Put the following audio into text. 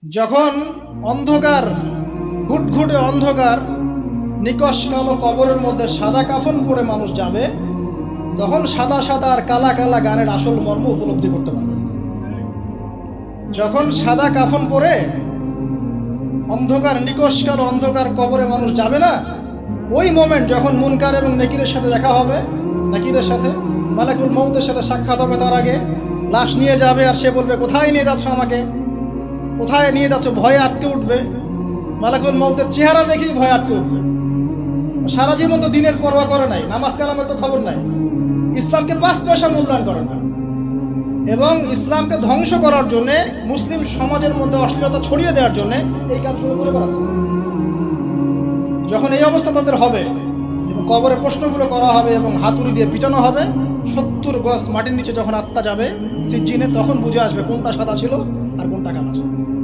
যখন অন্ধকার, ঘুটঘুটে অন্ধকার, নিকষ কালো কবরের মধ্যে সাদা কাফন পরে মানুষ যাবে, তখন সাদা সাদা আর কালা কালা গানের আসল মর্ম উপলব্ধি করতে পারবে। যখন সাদা কাফন পরে অন্ধকার, নিকষ কালো অন্ধকার কবরে মানুষ যাবে না, ওই মোমেন্ট যখন মুনকার এবং নেকিরের সাথে দেখা হবে, নাকিরের সাথে মালাকুল মউতের সাথে সাক্ষাৎ হবে, তার আগে লাশ নিয়ে যাবে আর সে বলবে, কোথায় নিয়ে যাচ্ছ আমাকে, কোথায় নিয়ে যাচ্ছ? ভয়ে আটকে উঠবে। মালাকুল মউতের চেহারা দেখেই ভয়ে আটকে উঠবে। সারা জীবন তো দিনের পরোয়া করে নাই, নামাজ কালামের তো খবর নাই, ইসলামকে 5 পয়সা মূল্যায়ন করে না, এবং ইসলামকে ধ্বংস করার জন্য, মুসলিম সমাজের মধ্যে অশ্লীলতা ছড়িয়ে দেওয়ার জন্য এই কাজগুলো করে বেড়াচ্ছে। যখন এই অবস্থা তাদের হবে এবং কবরে প্রশ্নগুলো করা হবে এবং হাতুড়ি দিয়ে পিটানো হবে, 70 গজ মাটির নিচে যখন আত্মা যাবে সিজ্জিনে, তখন বুঝে আসবে কোনটা সাদা ছিল আর কোনটা কালো ছিল।